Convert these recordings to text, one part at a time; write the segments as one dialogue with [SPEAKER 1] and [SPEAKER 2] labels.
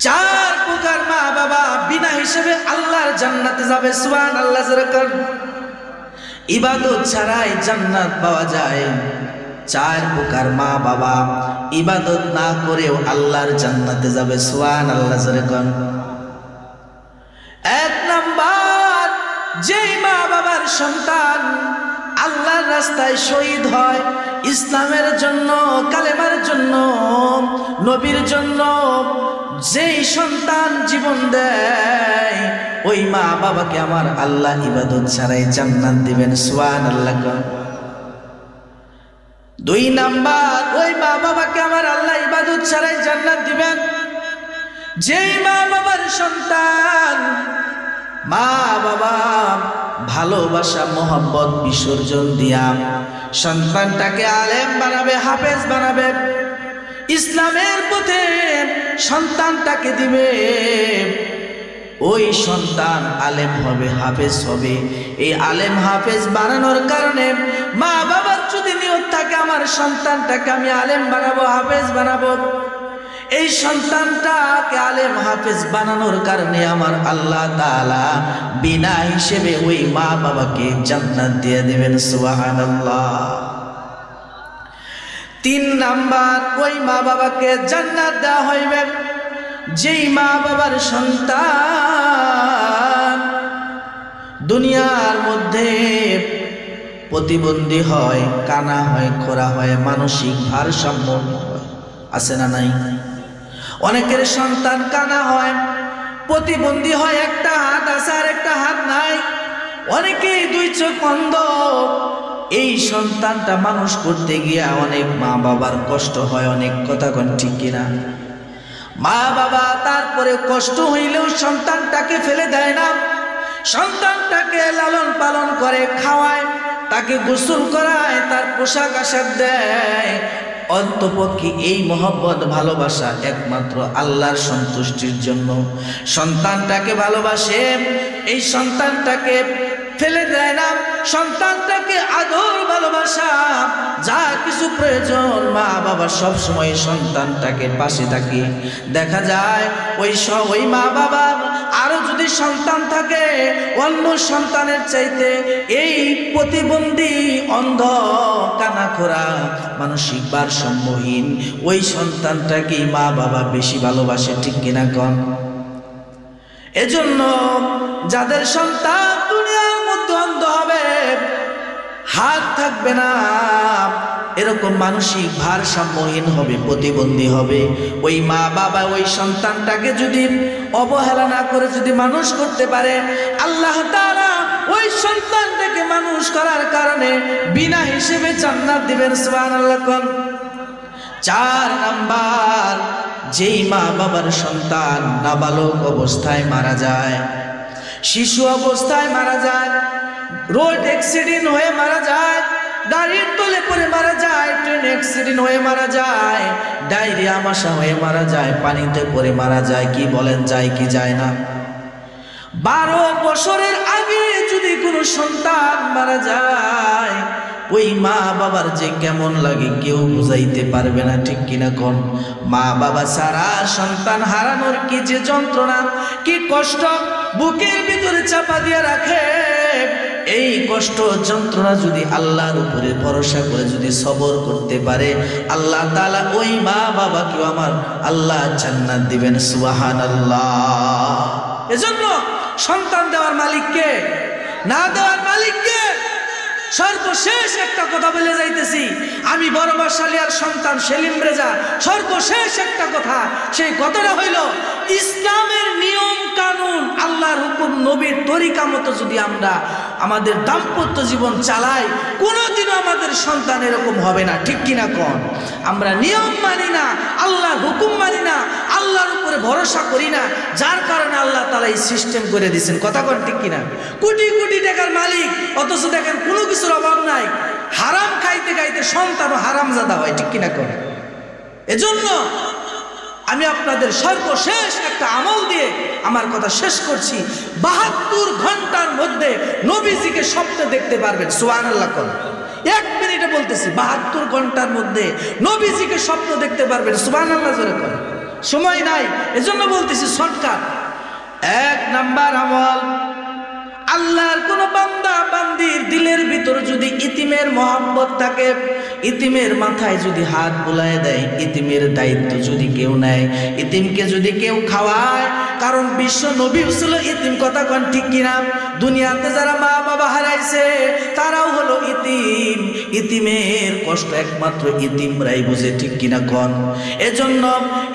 [SPEAKER 1] চার প্রকার মা বাবা বিনা হিসেবে আল্লাহর জান্নাতে যাবে। সুবহানাল্লাহ জোরে কর। ইবাদত ছাড়াই জান্নাত পাওয়া যায়। চার প্রকার মা বাবা ইবাদত না করেও আল্লাহর জান্নাতে যাবে। সুবহানাল্লাহ জোরে কর। এক নাম্বার, যেই মা বাবার সন্তান আল্লাহর রাস্তায় শহীদ হয়, ইসলামের জন্য, কালেমার জন্য, নবীর জন্য যেই সন্তান জীবন দেয়, ওই মা বাবাকে আমার আল্লাহ ইবাদত ছাড়াই জান্নাত দিবেন। সুবহানাল্লাহ। দুই নাম্বার, ওই মা বাবাকে আমার আল্লাহ ইবাদত ছাড়াই জান্নাত দিবেন যেই মা বাবার সন্তান মা বাবা ভালোবাসা মোহাম্মত বিসর্জন দিয়া সন্তানটাকে আলেম বানাবে, হাফেজ বানাবে, ইসলামের পথে সন্তানটাকে দিবে। ওই সন্তান আলেম হবে, হাফেজ হবে। এই আলেম হাফেজ বানানোর কারণে মা বাবার যদি নিয়ত থাকে আমার সন্তানটাকে আমি আলেম বানাবো, হাফেজ বানাবো, এই সন্তানটাকে আলেম হাফেজ বানানোর কারণে আমার আল্লাহ তাআলা বিনা হিসেবে ওই মা বাবাকে জান্নাত দিয়ে দেবেন। সুবহানাল্লাহ। তিন নাম্বার, ওই মা বাবাকে জান্নাত দেওয়া হইবে যেই মা বাবার সন্তান দুনিয়ার মধ্যে প্রতিবন্ধী হয়, কানা হয়, খোরা হয়, মানসিক ভারসাম্য আছে না নাই? অনেকের সন্তান কানা হয়, প্রতিবন্ধী হয়, একটা হাত আছে আর একটা হাত নাই, অনেকেই দুই চোখ অন্ধ। এই সন্তানটা মানুষ করতে গিয়া অনেক মা বাবার কষ্ট হয়, অনেক কথা কোন ঠিক কিনা? মা বাবা তারপরে কষ্ট হইলেও সন্তানটাকে ফেলে দেয় না, সন্তানটাকে লালন পালন করে, খাওয়ায়, তাকে গোসল করায়, তার পোশাক আশাক দেয়। অন্তপক্ষে এই মহব্বত ভালোবাসা একমাত্র আল্লাহর সন্তুষ্টির জন্য সন্তানটাকে ভালোবাসে। এই সন্তানটাকে ফেলে দেয় না, সন্তানটাকে আদর ভালোবাসা যা কিছু প্রয়োজন মা বাবা সব সময় সন্তানটাকে পাশে থাকে। দেখা যায় ওই মা বাবা আরো যদি সন্তান থাকে অন্য সন্তানের চাইতে এই প্রতিবন্ধী, অন্ধ, কানাখোরা, মানসিক ভারসাম্যহীন ওই সন্তানটাকে মা বাবা বেশি ভালোবাসে, ঠিক কিনা কন? এজন্য যাদের সন্তান দুনিয়ার মধ্যে অন্ধ হবে, হাত থাকবে না, এরকম মানসিক ভারসাম্যহীন হবে, প্রতিবন্ধী হবে, ওই মা বাবা ওই সন্তানটাকে যদি অবহেলা না করে যদি মানুষ করতে পারে, আল্লাহ তাআলা ওই সন্তানটাকে মানুষ করার কারণে বিনা হিসেবে জান্নাত দিবেন। সুবহানাল্লাহ। চার নাম্বার, যেই মা বাবার সন্তান নাবালক অবস্থায় মারা যায়, শিশু অবস্থায় মারা যায়, রোড অ্যাক্সিডেন্ট হয়ে মারা যায়, গাড়ির তলে পড়ে মারা যায়, ট্রেন অ্যাক্সিডেন্ট হয়ে মারা যায়, ডায়রিয়া আমাশা হয়ে মারা যায়, পানিতে পড়ে মারা যায়, কি বলেন যায় কি যায় না? 12 বছরের আগে যদি কোনো সন্তান মারা যায়, ওই মা বাবার যে কেমন লাগে কেউ বুঝাইতে পারবে না, ঠিক কিনা কোন? মা বাবা ছাড়া সন্তান হারানোর কি যে যন্ত্রণা, কি কষ্ট বুকের ভিতরে চাপা দিয়ে রাখে। এই কষ্ট যন্ত্রণা যদি আল্লাহর উপরে ভরসা করে যদি সবর করতে পারে, আল্লাহ তাআলা ওই মা বাবাকেও আমার আল্লাহ জান্নাত দিবেন। সুবহানাল্লাহ। এজন্য সন্তান দেওয়ার মালিক কে? না দেওয়ার মালিক কে? সর্বশেষ একটা কথা বলে যাইতেছি, আমি বড় বাসালিয়ার সন্তান সেলিম রেজা। সর্বশেষ একটা কথা, সেই কথাটা হইল ইসলামের নিয়ম কানুন, আল্লাহর হুকুম, নবীর তরিকা মতো যদি আমরা আমাদের দাম্পত্য জীবন চালাই, কোনোদিনও আমাদের সন্তান এরকম হবে না, ঠিক কিনা কোন? আমরা নিয়ম মানি না, আল্লাহর হুকুম মানি না, আল্লাহর উপরে ভরসা করি না, যার কারণে আল্লাহ তাআলা এই সিস্টেম করে দিয়েছেন। কথা কোন ঠিক কিনা? কোটি কোটি টাকার মালিক, অথচ দেখেন কোনো কিছুর অভাব নাই, হারাম খাইতে খাইতে সন্তানও হারামজাদা হয়, ঠিক কিনা কোন? এজন্য আমি আপনাদের সর্বশেষ একটা আমল দিয়ে আমার কথা শেষ করছি। 72 ঘন্টার মধ্যে নবীজিকে স্বপ্নে দেখতে পারবেন। সুবহানাল্লাহ। 1 মিনিটে বলতেছি, 72 ঘন্টার মধ্যে নবীজিকে স্বপ্ন দেখতে পারবেন। সুবহানাল্লাহ জোরে বলেন। সময় নাই, এজন্য বলতেছি শর্টকাট। 1 নাম্বার আমল, আল্লাহর কোন বান্দা বান্দির দিলের ভিতর যদি ইতিমের মহব্বত থাকে, ইতিমের মাথায় যদি হাত বুলায় দেয়, ইতিমের দায়িত্ব যদি কেউ নেয়, ইতিমকে যদি কেউ খাওয়ায়, কারণ বিশ্ব নবী ছিল ইতিম, কথা কোন ঠিক কিনা? দুনিয়াতে যারা মা বাবা হারাইছে তারাও হলো ইতিম, ইতিমের কষ্ট একমাত্র ইতিমরাই বুঝে, ঠিক কিনা কোন? এজন্য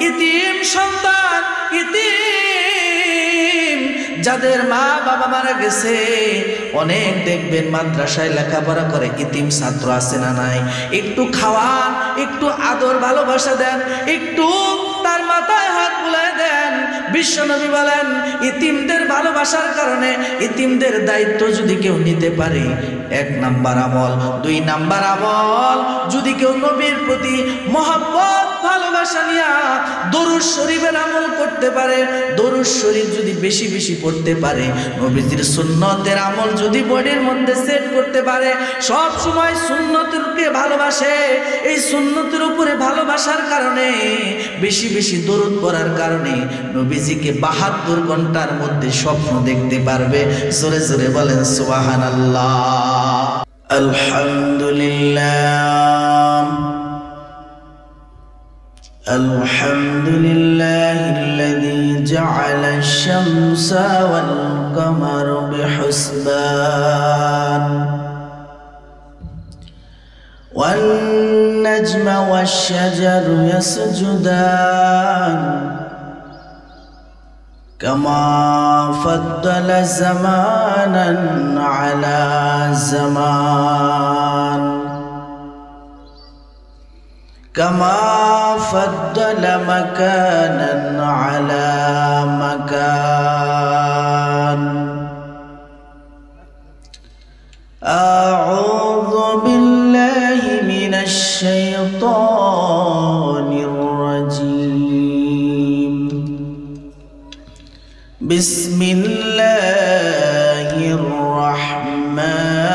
[SPEAKER 1] ইতিম সন্তান, ইতিম যাদের মা বাবা মারা গেছে, অনেক দেখবেন মাদ্রাসায় লেখাপড়া করে ইতিম ছাত্র আছে না নাই? একটু খাওয়ান, একটু আদর ভালোবাসা দেন, একটু তার মাথায় হাত বুলায় দেন। বিশ্বনবী বলেন ইতিমদের ভালোবাসার কারণে ইতিমদের দায়িত্ব যদি কেউ নিতে পারে, 1 নাম্বার আমল। 2 নাম্বার আমল, যদি কেউ নবীর প্রতি মহব্বত ভালোবাসা নিয়া দরুদ শরীফের আমল করতে পারে, দরুদ শরীফ যদি বেশি বেশি পড়তে পারে, নবীজির সুন্নতের আমল যদি বডির মধ্যে সেট করতে পারে, সব সময় সুন্নতকে ভালোবাসে, এই সুন্নতের উপরে ভালোবাসার কারণে, বেশি বেশি দরুদ পড়ার কারণে নবীজিকে 72 ঘন্টার মধ্যে স্বপ্ন দেখতে পারবে। জোরে জোরে বলেন সুবহানাল্লাহ। আলহামদুলিল্লাহ, আলহামদুলিল্লাহিল্লাযী জাআলা আশ-শামসা ওয়াল কামারা বিহুসবান ওয়ান নাজমা ওয়াশ-শাজারু ইয়াসজুদান কামা ফাদ্দালা জামানান আলা জামান কামা ফাদ্দালা মাকানান আলা মাকান। আউযু বিল্লাহি মিনাশ শাইতানির রাজীম। বিসমিল্লাহির রাহমানির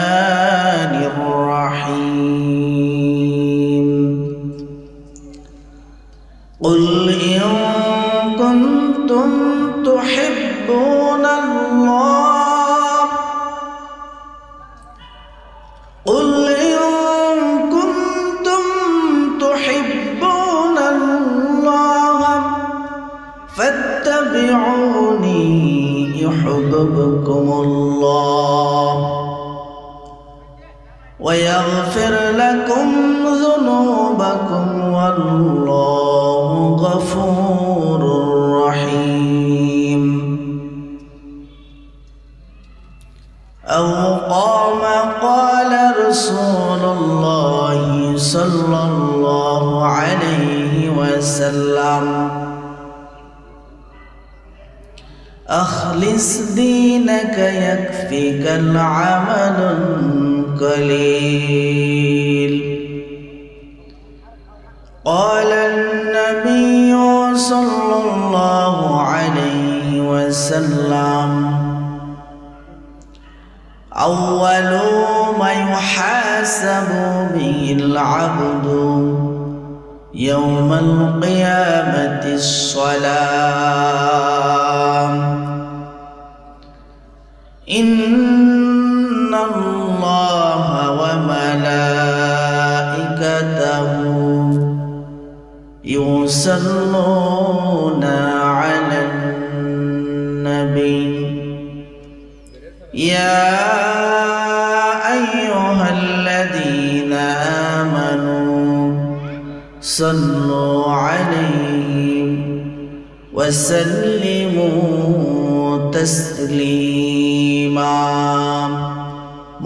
[SPEAKER 1] রাহিম। قل إن كنتم تحبون الله قل إن كنتم تحبون الله فاتبعوني يحببكم الله ويغفر لكم ذنوبكم والله غفور رحيم. أو قال رسول الله صلى الله عليه وسلم أخلص دينك يكفيك العمل القليل. قال النبي صلى الله عليه وسلم أول ما يحاسب به العبد يوم القيامة الصلاة. إن الله وملائكته يصلون على النبي يا أيها الذين آمنوا صلوا عليه وسلموا تسليما.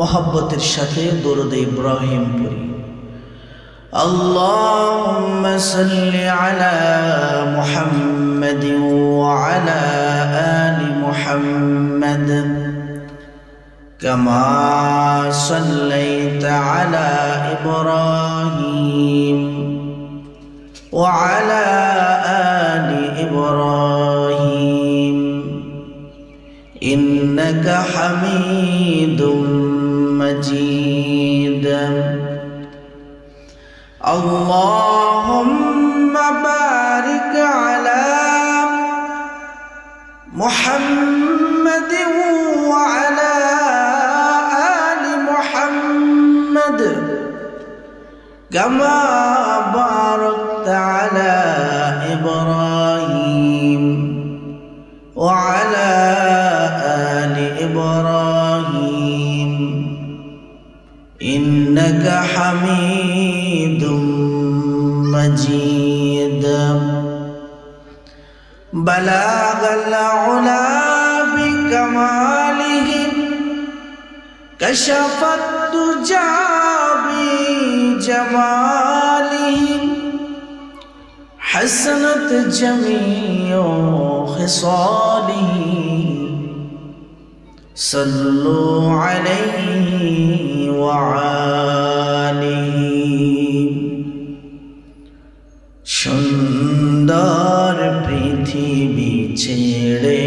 [SPEAKER 1] محبت الشافعي درود إبراهيم پوری. اللهم صل على محمد وعلى آل محمد كما صليت على إبراهيم وعلى آل إبراهيم إنك حميد مجيد. اللهم بارك على মুহাম্মাদিন ওয়া আলা আলি মুহাম্মাদ কামা বারাকতা আলা ইব্রাহিম ওয়া আলা আলি ইব্রাহিম ইন্নাকা হামিদুম মাজিদ বালাগাল উলা বিকামালিহি কাশাফাত দুজা বিজামালিহি হাসানাত জামিউ খিসালিহি সাল্লু আলাইহি ওয়া আলিহি। সুন্দর পৃথিবী ছেড়ে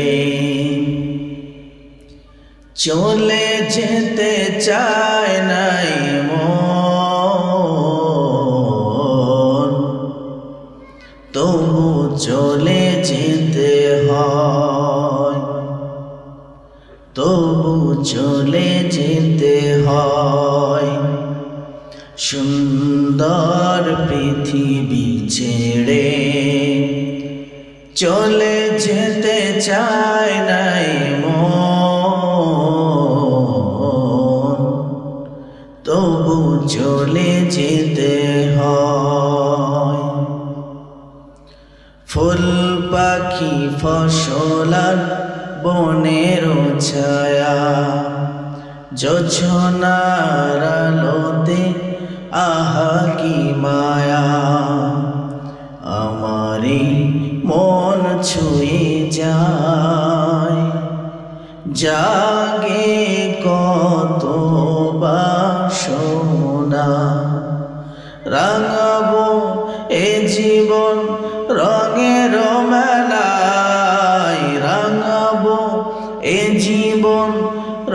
[SPEAKER 1] চলে যেতে চায় নাই মন, তবু চলে যেতে হয়, তবু চলে যেতে হয়। সুন্দর পৃথিবী ছেড়ে চলে যেতে চায় নাই মন, তবু চলে যেতে হয়। ফুল পাখি ফসলার বনের ছায়া জোছনার আলোতে আহা কি মায়া, আমারি মন ছুঁয়ে যায়, জাগে কত বাসনা। রাঙাবো এ জীবন রঙের মেলায়, রাঙাবো এ জীবন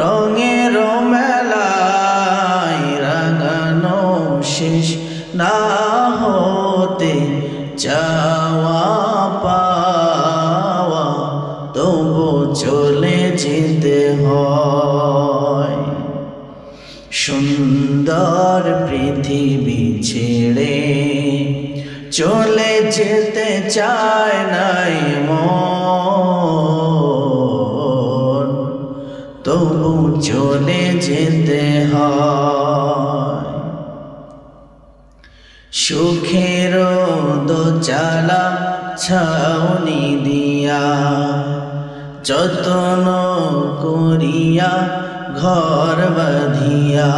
[SPEAKER 1] রঙের মেলায়, রাঙানো শেষ না হতে চাওয়া পাওয়া, তবু চলে যেতে হয়। সুন্দর পৃথিবী ছেড়ে চলে যেতে চায় নাই মন, তবু চলে যেতে হয়। সুখের দোচালা ছাউনি দিয়া যত্ন করিয়া ঘর বাঁধিয়া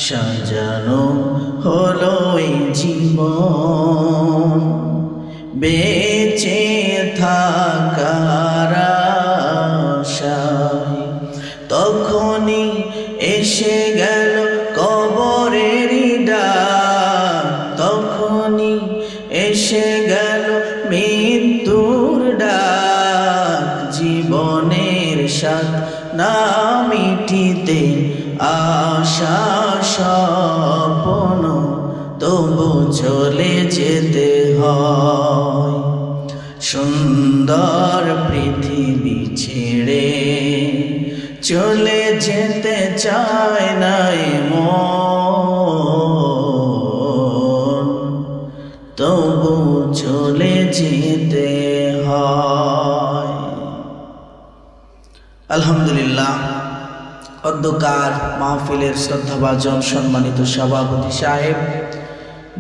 [SPEAKER 1] সাজানো হলো এই জীবন, বেঁচে থাকার আশায় তখনই এসে গেল কবরের ডাক, তখনই এসে গেল মৃত্যুর ডাক। জীবনের স্বাদ না মিটিতে আশা স্বপ্ন, তবু চলে যেতে হয়। সুন্দর পৃথিবী ছেড়ে চলে যেতে চায় নাই মন, তবু চলে যেতে হয়। আলহামদুলিল্লাহ, অধ্যকার মাহফিলের শ্রদ্ধাভাজন সম্মানিত সভাপতি সাহেব,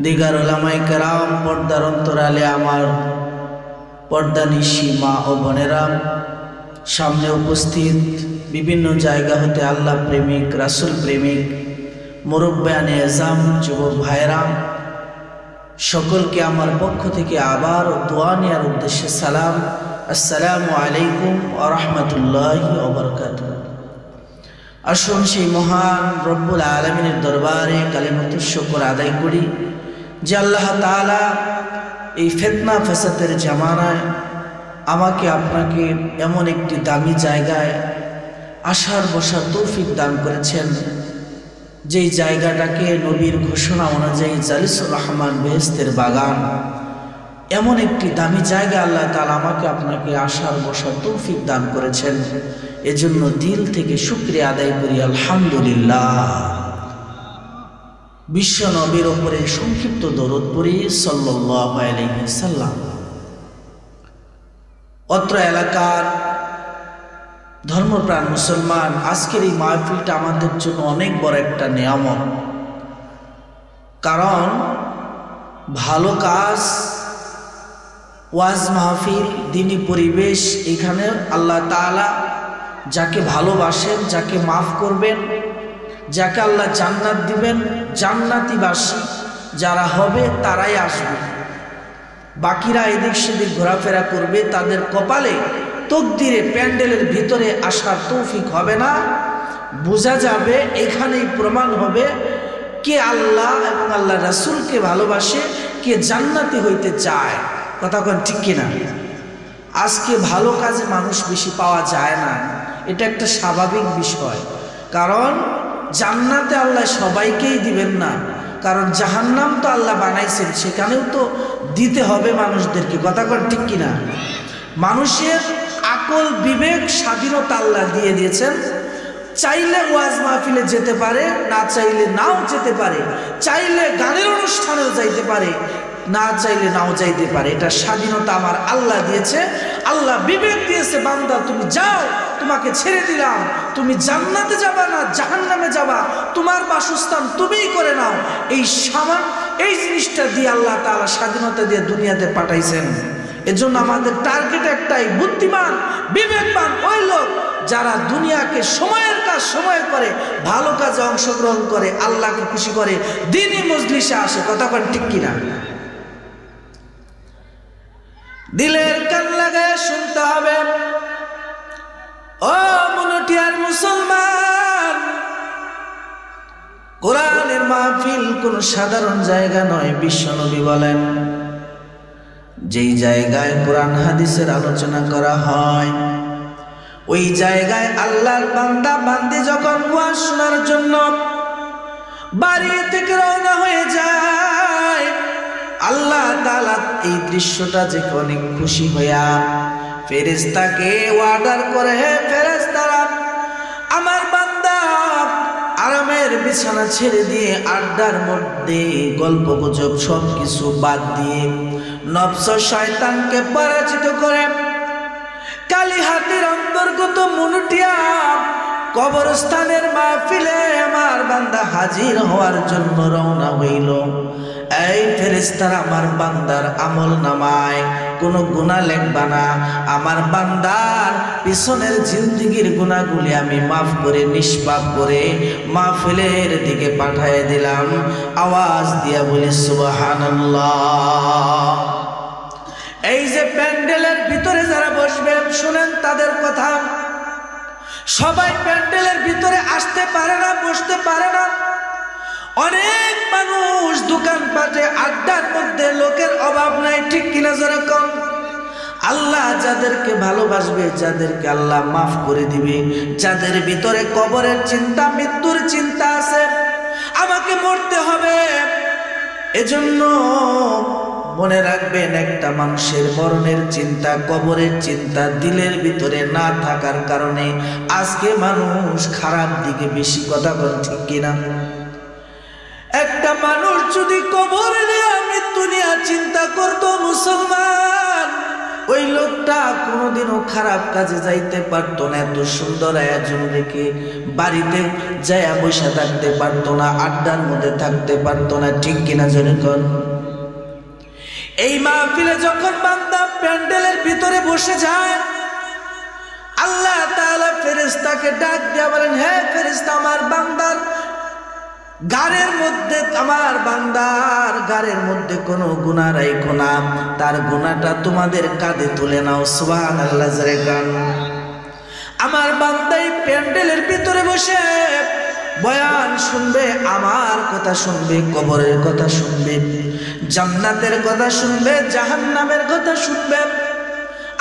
[SPEAKER 1] দিগার ওলামায়ে কেরাম, পর্দার অন্তরালে আমার পর্দানিশী মা ও বোনেরা, সামনে উপস্থিত বিভিন্ন জায়গা হতে আল্লাহ প্রেমিক, রাসূল প্রেমিক, মুরব্বিয়ানে এজাম, যুবক ভাইরা, সকলকে আমার পক্ষ থেকে আবার দোয়া নেওয়ার উদ্দেশ্যে সালাম। আসসালামু আলাইকুম ওয়া রাহমাতুল্লাহি ওয়া বারাকাতুহু। আসুন সেই মহান রব্বুল আলামিনের দরবারে কালিমাতুশ শুকর আদায় করি যে আল্লাহ তাআলা এই ফিতনা ফাসাদের জামানায় আমাকে আপনাকে এমন একটি দামি জায়গায় আসার বসার তৌফিক দান করেছেন, যেই জায়গাটাকে নবীর ঘোষণা অনুযায়ী জালিসুর রহমান বেহেশতের বাগান, এমন একটি দামি জায়গা আল্লাহ তাআলা আমাকে আপনাকে আসার বসার তৌফিক দান করেছেন। এজন্য দিল থেকে শুকরিয়া আদায় করি আলহামদুলিল্লাহ। বিশ্ব নবীর উপরে সংক্ষিপ্ত দরুদ পড়ি সাল্লাল্লাহু আলাইহি সাল্লাম। অত্র এলাকার ধর্মপ্রাণ মুসলমান, আজকের এই মাহফিলটা আমাদের জন্য অনেক বড় একটা নিয়ামত। কারণ ভালো কাজ, ওয়াজ মাহফিল, দ্বীনি পরিবেশ, এখানে আল্লাহ তাআলা যাকে ভালোবাসেন, যাকে মাফ করবেন, যাকে আল্লাহ জান্নাত দিবেন, জান্নাতিবাসী যারা হবে তারাই আসবে। বাকিরা এদিক সেদিক ঘোরাফেরা করবে, তাদের কপালে তকদিরে প্যান্ডেলের ভিতরে আসার তৌফিক হবে না। বোঝা যাবে, এখানেই প্রমাণ হবে কে আল্লাহ এবং আল্লাহ রাসূলকে ভালোবাসে, কে জান্নাতি হইতে চায়। কথা কোন ঠিক কিনা? আজকে ভালো কাজে মানুষ বেশি পাওয়া যায় না, এটা একটা স্বাভাবিক বিষয়। কারণ জান্নাতে আল্লাহ সবাইকেই দিবেন না, কারণ জাহান্নাম তো আল্লাহ বানাইছেন, সেখানেও তো দিতে হবে মানুষদেরকে। কথা কোন ঠিক কিনা? মানুষের আকল, বিবেক, স্বাধীনতা আল্লাহ দিয়ে দিয়েছেন। চাইলে ওয়াজ মাহফিলে যেতে পারে, না চাইলে নাও যেতে পারে, চাইলে গানের অনুষ্ঠানেও যাইতে পারে, না চাইলে নাও যাইতে পারে। এটা স্বাধীনতা আমার আল্লাহ দিয়েছে। আল্লাহ বিবেক দিয়েছে, বান্দা তুমি যাও, তোমাকে ছেড়ে দিলাম, তুমি জান্নাতে যাবা না জাহান্নামে যাবা, তোমার বাসস্থান তুমিই করে নাও। এই জিনিসটা দিয়ে আল্লাহ তাআলা স্বাধীনতা দিয়ে দুনিয়াতে পাঠাইছেন। এজন্য আমাদের টার্গেট একটাই, বুদ্ধিমান বিবেকবান ওই লোক যারা দুনিয়াকে সময়ের কাজ সময়ে করে, ভালো কাজে অংশগ্রহণ করে, আল্লাহকে খুশি করে, দ্বীনি মজলিসে আসে। কথা কোন ঠিক কিনা? দিলের কান লাগায় শুনতে হবে। ও মনটিয়ার মুসলমান, কোরআনের মাহফিল কোন সাধারণ জায়গা নয়। বিশ্বনবী বলেন, যেই জায়গায় কোরআন হাদিসের আলোচনা করা হয়, ওই জায়গায় আল্লাহর বান্দা বান্দি যখন ওয়াজ শোনার জন্য বাড়ি থেকে রওনা হয়ে যায়, আল্লাহ তাআলা এই দৃশ্যটা দেখে অনেক খুশি হইয়া ফেরেশতাকে অর্ডার করে, হে ফেরেশতারা, আমার বান্দা আরামের বিছানা ছেড়ে দিয়ে, আড্ডার মধ্যে গল্প গুজব সব কিছু বাদ দিয়ে, নফস শয়তানকে পরাজিত করে কালিহাতির অন্তর্গত মুনুটিয়া কবরস্থানের মাহফিলে আমার বান্দা হাজির হওয়ার জন্য রওনা হইল। এই ফেরেশতারা আমার বান্দার আমল নামায় কোনো গুনাহ লিখবা না, আমার বান্দার পিছনের জিন্দেগির গুনাহগুলি আমি মাফ করে, নিষ্পাপ করে মাহফিলের দিকে পাঠিয়ে দিলাম। আওয়াজ দিয়া বলি সুবহানাল্লাহ। এই যে প্যান্ডেলের ভিতরে যারা বসবে, শুনেন তাদের কথা। সবাই প্যান্ডেলের ভিতরে আসতে পারে না, বসতে পারে না। অনেক মানুষ দোকানপাটে, আড্ডার মধ্যে, লোকের অভাব নাই, ঠিক কিনা যেরকম। আল্লাহ যাদেরকে ভালোবাসবে, যাদেরকে আল্লাহ মাফ করে দিবে, যাদের ভিতরে কবরের চিন্তা, মৃত্যুর চিন্তা আছে, আমাকে মরতে হবে, এজন্য মনে রাখবেন, একটা মানুষের মরণের চিন্তা, কবরের চিন্তা দিলের ভিতরে না থাকার কারণে আজকে মানুষ খারাপ দিকে বেশি। কথা বল ঠিক কিনা? একটা মানুষ যদি কবর নিয়ে, মৃত্যু নিয়ে চিন্তা করতো মুসলমান, ওই লোকটা কোনোদিনও খারাপ কাজে যাইতে পারতো না। এত সুন্দর আয়োজন রেখে বাড়িতে যায়া বসে থাকতে পারতো না, আড্ডার মধ্যে থাকতে পারতো না, ঠিক কিনা জনগণ? এই মাহফিলে যখন বান্দা প্যান্ডেলের ভিতরে বসে যায়, আল্লাহ তাআলা ফেরেশতাকে ডাক দিয়া বলেন, হে ফেরেশতা, আমার বান্দার গাড়ের মধ্যে, আমার বান্দার গাড়ের মধ্যে কোনো গুনাহ রাখো না, তার গুনাহটা তোমাদের কাঁধে তুলে নাও। সুবহানাল্লাহ জোরে গান। আমার বান্দা এই প্যান্ডেলের ভিতরে বসে বয়ান শুনবে, আমার কথা শুনবে, কবরের কথা শুনবে, জান্নাতের কথা শুনবে, জাহান্নামের কথা শুনবে।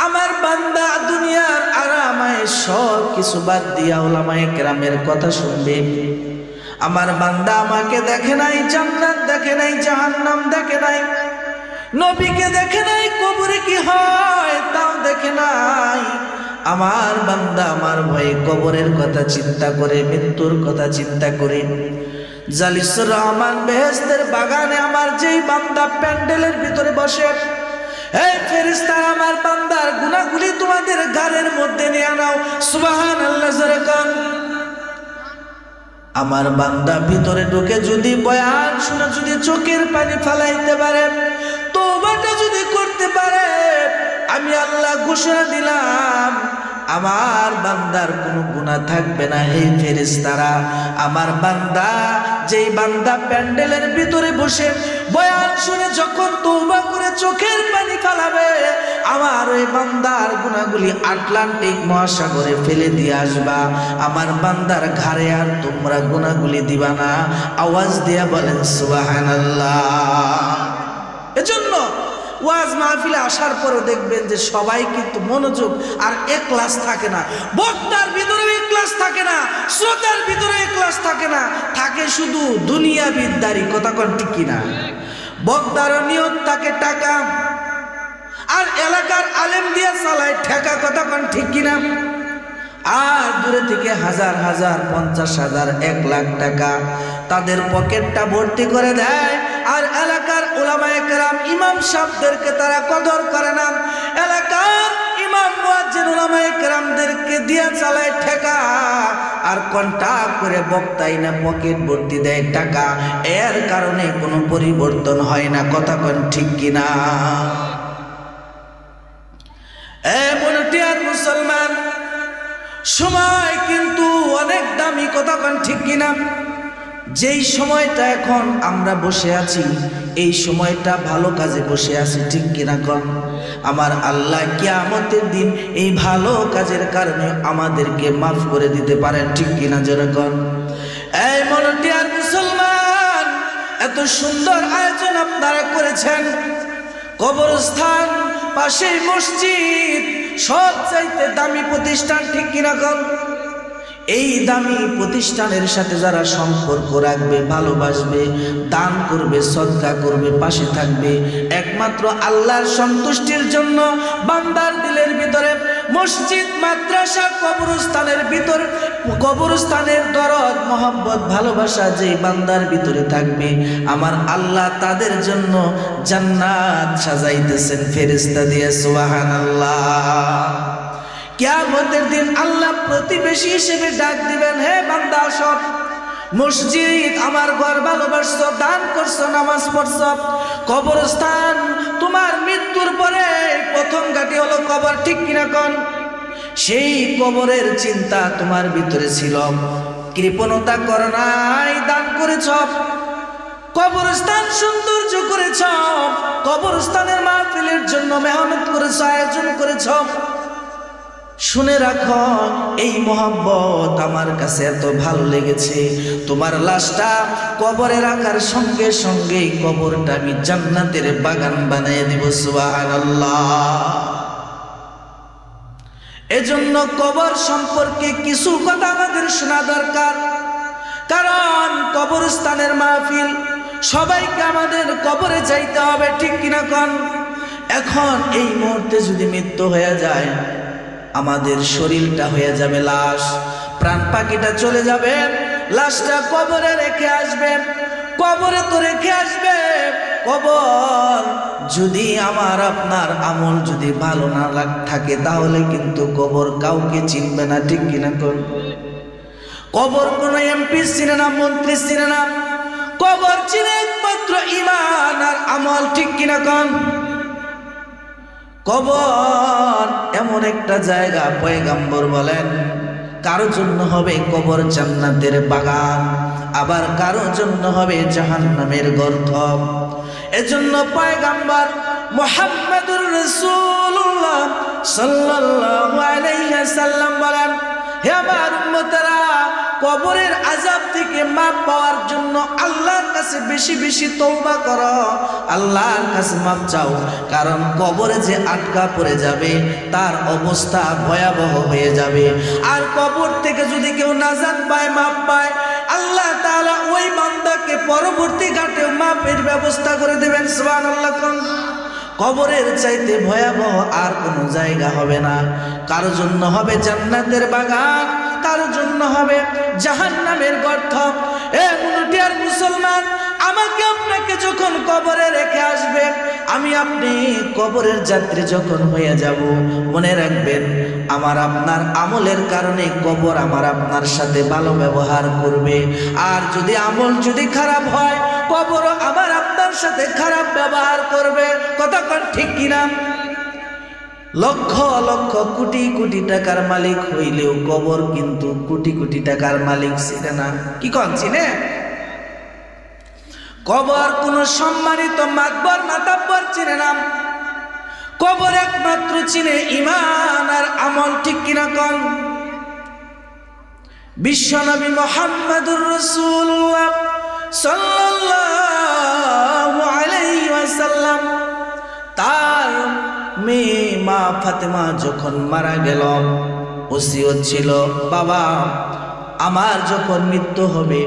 [SPEAKER 1] আমার বান্দা দুনিয়ার আরামায় সব কিছু বাদ দিয়া উলামায়ে কেরামের কথা শুনবে। আমার বান্দা আমাকে দেখে নাই, জান্নাত দেখে নাই, জাহান্নাম দেখে নাই, নবীকে দেখে নাই, কবরে কি হয় তাও দেখে নাই। আমার বান্দা আমার ভয়ে কবরের কথা চিন্তা করে, মৃত্যুর কথা চিন্তা করে জালিসুর রহমান বেহেশতের বাগানে আমার যেই বান্দা প্যান্ডেলের ভিতরে বসে, এই ফেরেশতারা আমার বান্দার গুনাহগুলি তোমাদের ঘাড়ের মধ্যে নিয়ে নাও, সুবহানাল্লাহ জোরে কোন। আমার বান্দা ভিতরে ঢুকে যদি বয়ান শুনে যদি চোখের পানি ফালাইতে পারে, তওবাটা যদি করতে পারে, আমি আল্লাহ ঘোষণা দিলাম আমার বান্দার কোনো গুনাহ থাকবে না। হে ফেরেশতারা, আমার বান্দা যেই বান্দা প্যান্ডেলের ভিতরে বসে বয়ান শুনে যখন তওবা করে চোখের পানি ফালাবে, আমার ওই বান্দার গুনাহগুলি আটলান্টিক মহাসাগরে ফেলে দিয়ে আসবা। আমার বান্দার ঘাড়ে আর তোমরা গুনাহগুলি দিবা না। আওয়াজ দিয়া বলেন সুবহানাল্লাহ। এজন্য ওয়াজ মাহফিলে আসার পরে দেখবেন যে সবাই কিন্তু মনোযোগ আর ইখলাস থাকে না। বক্তার ভিতরে ইখলাস থাকে না, শ্রোতার ভিতরে ইখলাস থাকে না, থাকে শুধু দুনিয়াবিদ্দারি। কথা কোন ঠিক কিনা? বক্তারও নিয়ত থাকে টাকা, আর এলাকার আলেম দিয়ে চালায় ঠেকা। কথা কোন ঠিক কিনা? আর দূরে থেকে হাজার হাজার, 50,000, 1 লাখ টাকা তাদের পকেটটা ভর্তি করে দেয়। আর এলাকার উলামায়ে কেরাম, ইমাম সাহেবদেরকে তারা কদর করে না। এলাকার ইমাম মুয়াজ্জিন উলামায়ে কেরামদেরকে দিয়ে চালায় ঠেকা, আর কন্টাক্ট করে বক্তাই না পকেট ভর্তি দেয় টাকা। এর কারণে কোনো পরিবর্তন হয় না। কথা কোন ঠিক কিনা? মনটিয়ার মুসলমান, সময় কিন্তু অনেক দামি। কথা কোন ঠিক কিনা? যেই সময়টা এখন আমরা বসে আছি, এই সময়টা ভালো কাজে বসে আছি, ঠিক কিনা কোন? আমার আল্লাহ কিয়ামতের দিন এই ভালো কাজের কারণে আমাদেরকে মাফ করে দিতে পারেন, ঠিক কিনা জোরে কোন? এই মনটিয়ার মুসলমান, এত সুন্দর আয়োজন আপনারা করেছেন, কবরস্থান পাশেই মসজিদ, সব চাইতে দামি প্রতিষ্ঠান, ঠিক কিনা কোন? এই দামি প্রতিষ্ঠানের সাথে যারা সম্পর্ক রাখবে, ভালোবাসবে, দান করবে, সদকা করবে, পাশে থাকবে, একমাত্র আল্লাহর সন্তুষ্টির জন্য, বান্দার দিলের ভিতরে মসজিদ, মাদ্রাসা, কবরস্থানের ভিতর, কবরস্থানের দরদ, মহব্বত, ভালোবাসা যে বান্দার ভিতরে থাকবে, আমার আল্লাহ তাদের জন্য জান্নাত সাজাইতেছেন ফেরেশতা দিয়ে। সুবহানাল্লাহ। কিয়ামতের দিন আল্লাহ প্রতিবেশী হিসেবে ডাক দিবেন, হে বান্দা সব মসজিদ আমার ঘর ভালোবাসছো, দান করছো, নামাজ পড়ছো, কবরস্থান তোমার মৃত্যুর পরে প্রথম ঘাটি হলো কবর, ঠিক কিনা কোন? সেই কবরের চিন্তা তোমার ভিতরে ছিল, কৃপণতা করো নাই, দান করেছ, কবরস্থান সৌন্দর্য করেছ, কবরস্থানের মাহফিলের জন্য মেহনত করেছ, আয়োজন করেছ। শুনে রাখো, এই মহব্বত আমার কাছে এত ভালো লেগেছে, তোমার লাশটা কবরে রাখার সঙ্গে সঙ্গে কবরটা আমি জান্নাতের বাগান বানিয়ে দিব। সুবহানাল্লাহ। এজন্য কবর সম্পর্কে কিছু কথা আমাদের শোনা দরকার, কারণ কবরস্থানের মাহফিল, সবাইকে আমাদের কবরে যাইতে হবে, ঠিক কিনা কোন? এখন এই মুহূর্তে যদি মৃত্যু হয়ে যায়, আমাদের শরীরটা হয়ে যাবে লাশ, প্রাণ পাখিটা চলে যাবে, লাশটা কবরে রেখে আসবে, কবরে তো রেখে আসবে। কবর যদি আমার আপনার আমল যদি ভালো না থাকে, তাহলে কিন্তু কবর কাউকে চিনবে না, ঠিক কিনা কোন? কবর কোন এমপি চিনে না, মন্ত্রী চিনে না, কবর চিনে একমাত্র ঈমান আর আমল, ঠিক কিনা কোন? কবর এমন একটা জায়গা, পয়গম্বর বলেন, কারো জন্য হবে কবর জান্নাতের বাগান, আবার কারো জন্য হবে জাহান্নামের গর্ত। এজন্য পয়গম্বর মুহাম্মদুর রাসূলুল্লাহ সাল্লাল্লাহু আলাইহি ওয়াসাল্লাম বলেন, হে আমার উম্মতেরা, কবরের আযাব থেকে মাপ পাওয়ার জন্য আল্লাহর কাছে বেশি বেশি তওবা করো, আল্লাহর কাছে মাপ চাও, কারণ কবরে যে আটকা পড়ে যাবে তার অবস্থা ভয়াবহ হয়ে যাবে। আর কবর থেকে যদি কেউ নাজাত পায়, মাপ পায়, আল্লাহ তাআলা ওই বান্দাকে পরবর্তী ঘাটে মাপের ব্যবস্থা করে দেবেন। সুবহানাল্লাহ। কবরের চাইতে ভয়াবহ আর কোনো জায়গা হবে না। কারো জন্য হবে জান্নাতের বাগান, কারো জন্য হবে জাহান্নামের গর্ত। এ মুনুটিয়ার মুসলমান, আমাকে আপনাকে যখন কবরে রেখে আসবে, আমি আপনি কবরের যাত্রী যখন হয়ে যাব, মনে রাখবেন আমার আপনার আমলের কারণে কবর আমার আপনার সাথে ভালো ব্যবহার করবে। আর যদি আমল যদি খারাপ হয়, কবর আমার আপনার সাথে খারাপ ব্যবহার করবে। কথা কোন ঠিক কিনা? লক্ষ লক্ষ কোটি কোটি টাকার মালিক হইলেও কবর কিন্তু কোটি কোটি টাকার মালিক ছিল না। কি কোন চিনে? কবর কোন সম্মানিত মাতবর মাতাব্বর চিনে না। কবর একমাত্র চিনে ঈমান আর আমল। ঠিক কিনা কোন? বিশ্বনবী মুহাম্মদুর রাসূলুল্লাহ সাল্লাল্লাহু আলাইহি ওয়াসাল্লাম তার মেয়ে মা ফাতেমা যখন মারা গেল, ওসিয়ত ছিল, বাবা আমার যখন মৃত্যু হবে,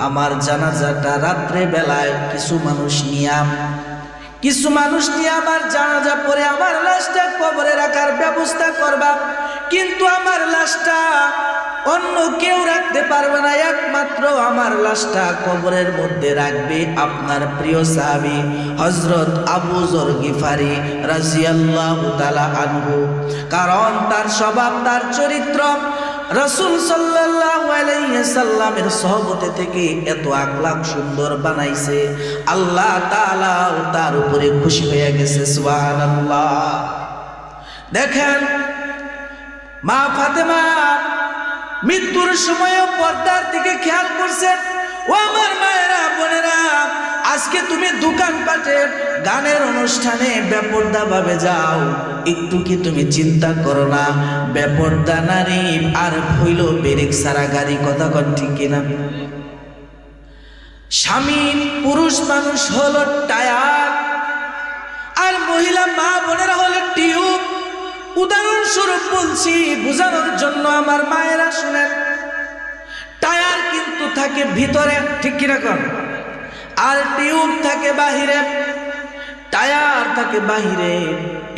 [SPEAKER 1] আমার জানাজাটা রাত্রে বেলায় কিছু মানুষ নিয়ে আমার জানাজা পড়ে আমার লাশটা কবরে রাখার ব্যবস্থা করবা। কিন্তু আমার লাশটা অন্য কেউ রাখতে পারবে না, একমাত্র আমার লাশটা কবরের মধ্যে রাখবে আপনার প্রিয় সাহাবী হযরত আবু যর গিফারি রাদিয়াল্লাহু তাআলা আনহু। কারণ তার স্বভাব, তার চরিত্র রাসূল সাল্লাল্লাহু আলাইহি সাল্লামের সহবতে থেকে এত আখলাক সুন্দর বানাইছে, আল্লাহ তাআলা তার উপরে খুশি হয়ে গেছে। সুবহানাল্লাহ। দেখেন মা ফাতেমা মৃত্যুর সময় পর্দার দিকে খেয়াল করছেন। ও আমার মায়েরা বোনেরা, আজকে তুমি দোকানপাটে গানের অনুষ্ঠানে বেপরদা ভাবে যাও, একটু কি তুমি চিন্তা করো না বেপরদা নারী আর হইল ব্রেক ছাড়া গাড়ি? কথা কন ঠিক কিনা? স্বামী পুরুষ মানুষ হলো টায়ার, আর মহিলা মা বোনেরা হলো টিউব। উদাহরণস্বরূপ বলছি বোঝানোর জন্য, আমার মায়েরা শুনেন, টায়ার কিন্তু থাকে ভিতরে, ঠিক কিরকম, আর টিউব থাকে বাহিরে। টায়ার থাকে বাহিরে,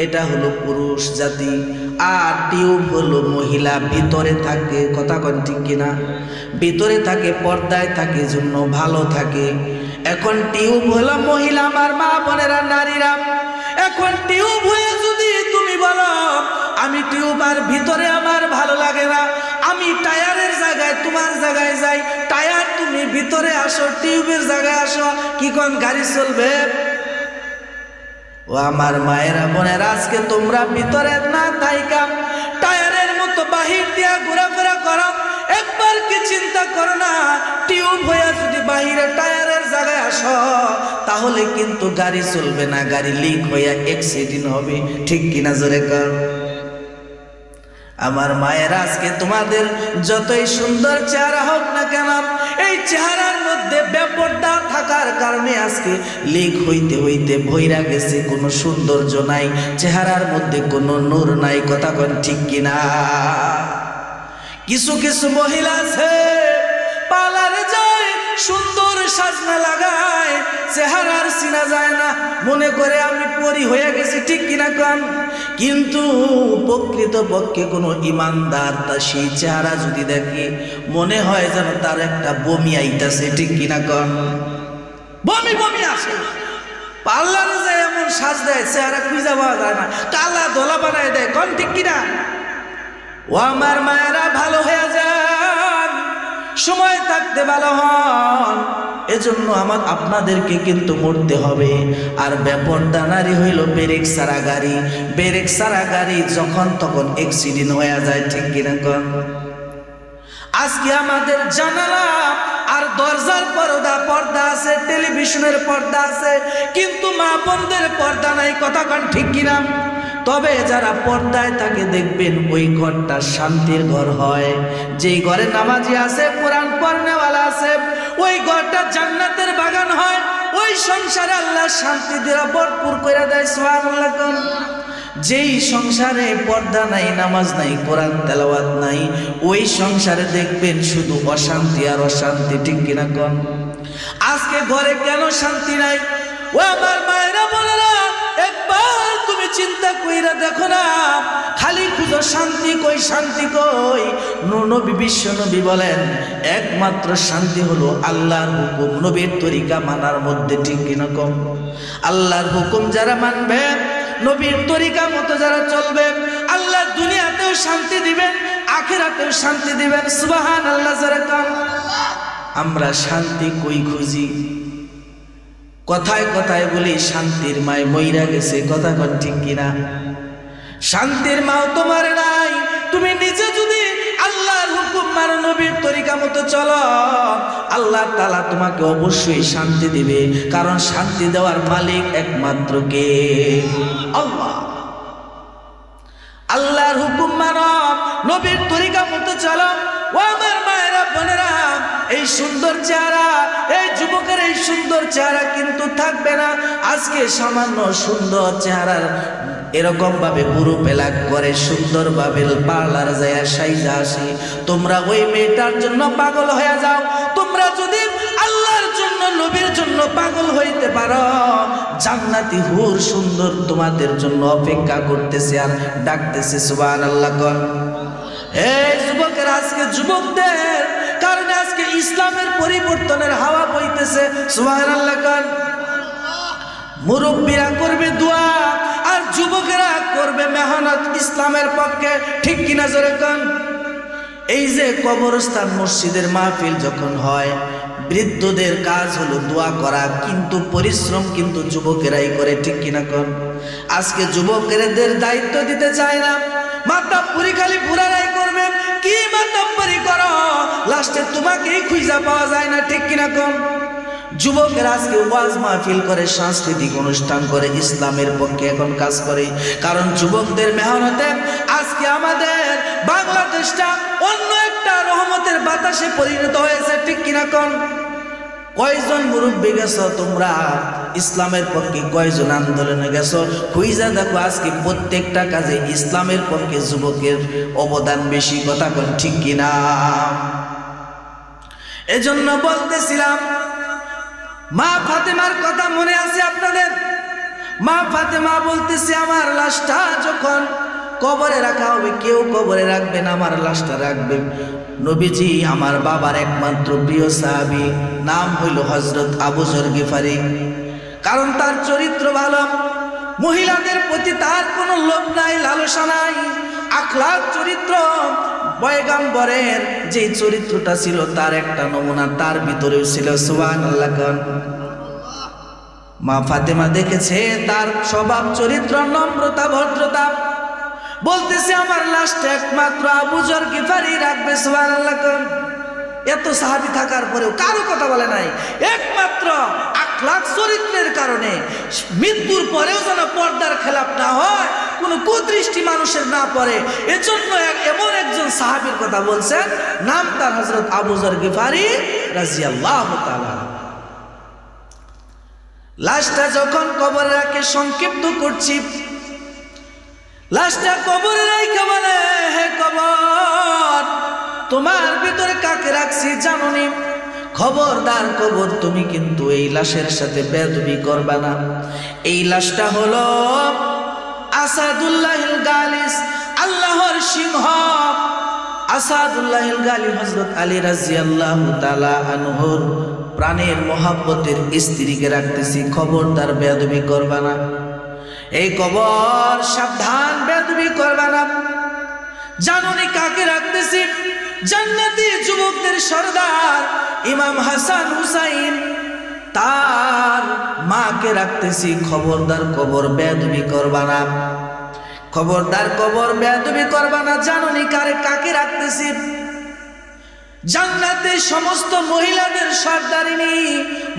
[SPEAKER 1] এটা হলো পুরুষ জাতি, আর টিউব হলো মহিলা, ভিতরে থাকে। কথা কোন ঠিক কিনা? ভিতরে থাকে, পর্দায় থাকে, জন্য ভালো থাকে। এখন টিউব হলো মহিলা, আমার মা বোনেরা নারীরা। এখন টিউব হয়ে যদি তুমি বলো আমি টিউব আর ভিতরে আমার ভালো লাগে না, আমি টায়ারের জায়গায় তোমার জায়গায় যাই, টায়ার তুমি ভিতরে আসো, টিউবের জায়গায় আসো, কি কোন গাড়ি চলবে? ও আমার মায়েরা বোনেরা, আজকে তোমরা ভিতরে না থাইকা টায়ারের মতো বাহির দিয়া ঘোরাফেরা করো। একবার কি চিন্তা করো না, টিউব হয়ে যদি বাহিরে টায়ারের জায়গায় আসো, তাহলে কিন্তু গাড়ি চলবে না, গাড়ি লিক হয়ে অ্যাক্সিডেন্ট হবে। ঠিক কিনা? জোরে কর। আমার মায়েরা, আজকে তোমাদের যতই সুন্দর চেহারা হোক না কেন, এই চেহারার মধ্যে বেপরদা থাকার কারণে আজকে লিক হইতে হইতে ভইরা গেছে, কোনো সৌন্দর্য নাই, চেহারার মধ্যে কোনো নূর নাই। কথা কোন ঠিক কিনা? কিছু কিছু মহিলা আছে পার্লারে যায়, সুন্দর সাজনা লাগায়, চেহারার চিনা যায় না, মনে করে আমি পরি হয়ে গেছি। ঠিক কিনা কন? কিন্তু প্রকৃত পক্ষে কোনো ইমানদার তার সেই চেহারা যদি দেখে, মনে হয় যেন তার একটা বমি আইতাছে। ঠিক কিনা কন? বমি বমি আসে। পার্লারে যায় এমন সাজ দেয়, চেহারা খুঁজে পাওয়া যায় না, কালা দলা বানায় দেয়। কন ঠিক কিনা? ও আমার মায়েরা, ভালো হয়ে যান, সময় থাকতে ভালো হন। এজন্য আপনাদেরকে কিন্তু মরতে হবে। আর বেপরদা নারী হইল ব্রেক ছাড়া গাড়ি, ব্রেক ছাড়া গাড়ি যখন তখন অ্যাক্সিডেন্ট হয়ে যায়। ঠিক কিনা কন? আজকে আমাদের জানালা আর দরজার পর্দা আছে, টেলিভিশনের পর্দা আছে, কিন্তু মা বোনদের পর্দা নাই। কথা কন ঠিক কিনা? তবে যারা পর্দায় থাকে দেখবেন ওই ঘরটা শান্তির ঘর হয়। যেই ঘরে নামাজি আছে, কোরআন পড়নেওয়ালা আছে, ওই ঘরটা জান্নাতের বাগান হয়। ওই সংসারে আল্লাহ শান্তি দিয়ে ভরপুর করে দেয়। সুবহানাল্লাহ। যেই সংসারে পর্দা নাই, নামাজ নাই, কোরআন তেলাওয়াত নাই, ওই সংসারে দেখবেন শুধু অশান্তি আর অশান্তি। ঠিক কিনা কন? আজকে ঘরে কেন শান্তি নাই? ও আমার মায়েরা বোনেরা, একবার চিন্তা কইরা দেখো না, খালি খুঁজো শান্তি কই, শান্তি কই। নবী বিশ্ব নবী বলেন একমাত্র শান্তি হলো আল্লাহর হুকুম, নবীর তরিকা মানার মধ্যে, ঠিক কিনা কম? আল্লাহর হুকুম যারা মানবে, নবীর তরিকা মতো যারা চলবে, আল্লাহ দুনিয়াতেও শান্তি দিবেন, আখিরাতেও শান্তি দিবেন। সুবহানাল্লাহ যারা কান। আমরা শান্তি কই খুঁজি? কথায় কথায় বলি শান্তির মায় মইরা গেছে, কথা কন ঠিক কিনা? শান্তির মাও তোমার নাই। তুমি নিজে যদি আল্লাহর হুকুম মানো, নবীর তরিকা মতো চলো, আল্লাহ তাআলা তোমাকে অবশ্যই শান্তি দিবে। কারণ শান্তি দেওয়ার মালিক একমাত্র কে? আল্লাহ। আল্লাহর হুকুম মানো, নবীর তরিকা মতো চলো। ও আমার মায়েরা বোনেরা, এই সুন্দর চেহারা, এই যুবকের এই সুন্দর চেহারা কিন্তু থাকবে না। আজকে সামান্য সুন্দর চেহারার এরকম ভাবে পুরো পেলাক করে সুন্দরভাবে পার্লার যায় সাইজা আসে, তোমরা ওই মেয়েটার জন্য পাগল হয়ে যাও। তোমরা যদি আল্লাহর জন্য, নবীর জন্য পাগল হইতে পারো, জান্নাতি হুর সুন্দর তোমাদের জন্য অপেক্ষা করতেছে আর ডাকতেছে। সুবহানাল্লাহ কোন। এই যুবকের, আজকে যুবকদের কারণে আজকে ইসলামের পরিবর্তনের হাওয়া বইতেছে। সুবহানাল্লাহ কোন। মুরব্বীরা করবে দোয়া আর যুবকেরা করবে মেহনত ইসলামের পক্ষে, ঠিক কিনা জোরে কোন? এই যে কবরস্থান মসজিদের মাহফিল যখন হয়, বৃদ্ধদের কাজ হলো দোয়া করা, কিন্তু পরিশ্রম কিন্তু যুবকেরাই করে, ঠিক কিনা কোন? আজকে যুবকেদের দায়িত্ব দিতে চায় না, মাতাব্বরি খালি বুড়ারাই করবে। কি মাতাব্বরি করো, লাস্টে তোমাকেই খুঁজা পাওয়া যায় না, ঠিক কিনা কোন? যুবকেরা আজকে ওয়াজ মাহফিল করে, সাংস্কৃতিক অনুষ্ঠান করে, ইসলামের পক্ষে এখন কাজ করে। কারণ যুবকদের মেহনতে আজকে আমাদের বাংলাদেশটা অন্য একটা রহমতের বাতাসে পরিণত হয়েছে, ঠিক কিনা কোন? কয়জন মুরব্বী গেছো তোমরা ইসলামের পক্ষে, কয়জন আন্দোলনে গেছো? খুঁজা দেখো, আজকে প্রত্যেকটা কাজে ইসলামের পক্ষে যুবকের অবদান বেশি, কথা কোন ঠিক কিনা? এজন্য বলতেছিলাম, মা ফাতেমার কথা মনে আছে আপনাদের? মা ফাতেমা বলতেছে, আমার লাশটা যখন কবরে রাখা হবে, কেউ কবরে রাখবে না, আমার লাশটা রাখবে নবীজি, আমার বাবার একমাত্র প্রিয় সাহাবী, নাম হইল হযরত আবু যর গিফারি। কারণ তার চরিত্র ভালো, মহিলাদের প্রতি তার কোনো লোভ নাই, লালসা নাই, আখলাক চরিত্র। পয়গম্বরের যে চরিত্রটা ছিল তার একটা নমুনা তার ভিতরেও ছিল। সুবহানাল্লাহ। মা ফাতেমা দেখেছে তার স্বভাব চরিত্র, নম্রতা, ভদ্রতা। বলতেছে, আমার লাশটা একমাত্র আবু যর গিফারি রাখবে। সুবহানাল্লাহ। এত সাহাবী থাকার পরেও কারো কথা বলে নাই, একমাত্র আখলাক চরিত্রের কারণে মৃত্যুর পরেও যেন পর্দার খেলাপ না হয়, কোনো কুদৃষ্টি মানুষের না পড়ে, এজন্য এমন একজন সাহাবীর কথা বলছেন, নাম তার হযরত আবু যর গিফারি রাদিয়াল্লাহু তাআলা। লাশটা যখন কবরে রাখে, সংক্ষিপ্ত করছি, লাশটা কবরে রাখে বলে, হে কবর, তোমার ভিতরে কাকে রাখছি জানোনি? খবরদার কবর, তুমি কিন্তু এই লাশের সাথে বেয়াদবি করবা না। এই লাশটা হলো আসাদুল্লাহিল গালিস, আল্লাহর সিংহ আসাদুল্লাহিল গালিব হযরত আলী রাদিয়াল্লাহু তাআলা আনহুর প্রাণের মহব্বতের স্ত্রীকে রাখতেছি, খবরদার বেয়াদবি করবা না। এই কবর সাবধান, বেয়াদবি করবা না। জানোনি কাকে রাখতেছি? জান্নাতি যুবকদের সরদার ইমাম হাসান হুসাইন, তার মাকে রাখতেছি, খবরদার কবর বেয়াদবি করবা না, খবরদার কবর বেয়াদবি করবা না। জানোনি কাকে রাখতেছি? জান্নাতের সমস্ত মহিলাদের সরদারিনী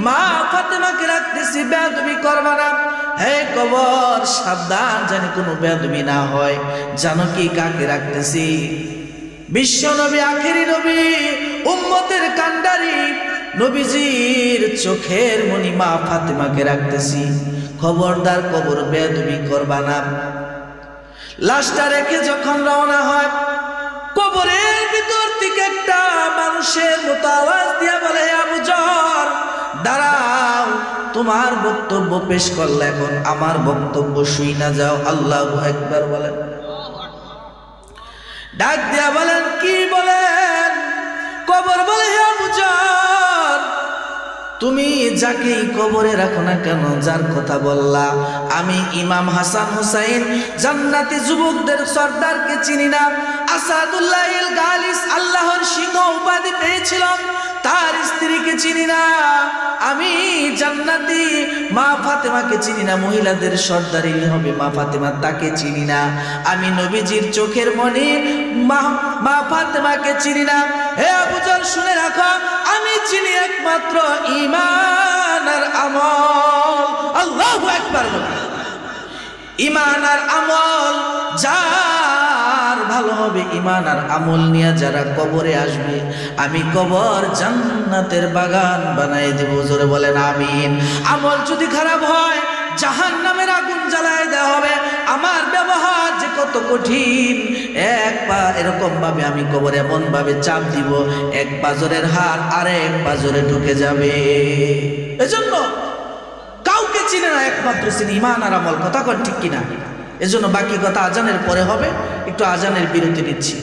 [SPEAKER 1] মা ফাতেমাকে রাখতেছি, বেয়াদবি করবা না। হে কবর সাবধান, জানি কোনো বেয়াদবি না হয়। জানো কি কাকে রাখতেছি? বিশ্ব নবী, আখেরি নবী, উম্মতের কান্ডারি, নবীজির চোখের মনি মা ফাতেমাকে রাখতেছি, খবরদার কবর বেয়াদবি করবা না। লাশটা রেখে যখন রওনা হয়, কবরের ভিতর থেকে একটা মানুষের মতো আওয়াজ দিয়া বলে, আবু যর দাঁড়াও, তোমার তোমার বক্তব্য পেশ করলে, এখন আমার বক্তব্য শুই না যাও। আল্লাহু আকবার বলেন। ডাক দিয়া বলেন, কি বলেন? কবর বলে, হে আবু জান, তুমি যাকেই কবরে রাখো না কেন, যার কথা বললা, আমি ইমাম হাসান হুসাইন জান্নাতি যুবকদের সর্দারকে চিনি না? আসাদুল্লাহিল গালিস, আল্লাহর সিংহ উপাধি পেয়েছিলাম, তার স্ত্রীকে চিনি না? আমি জান্নাতি মা ফাতেমাকে চিনি না? মহিলাদের সর্দারি হবে মা ফাতেমা, তাকে চিনি না? আমি নবীজির চোখের মণি মা ফাতেমাকে চিনি না? হে আবু জাহল, শুনে রাখো, আমি চিনি একমাত্র ঈমান আর আমল। আল্লাহু আকবার। ঈমান আর আমল যার ভালো হবে, ঈমান আর আমল নিয়ে যারা কবরে আসবে, আমি কবর জান্নাতের বাগান বানাই দেব। জোরে বলেন আমিন। আমল যদি খারাপ হয়, জাহান্নামের আগুন জ্বালায় দেওয়া হবে। আমার ব্যবহার যে কত কঠিন, এক পা এরকম ভাবে আমি কবরে এমন ভাবে চাপ দিব, এক পাজরের হাড় আরেক পাজরে ঢুকে যাবে। এজন্য কাউকে চিনে না, একমাত্র চিনি ঈমান আর আমল। কথা কন ঠিক কিনা? এজন্য বাকি কথা আজানের পরে হবে, একটু আজানের বিরতি নিচ্ছি।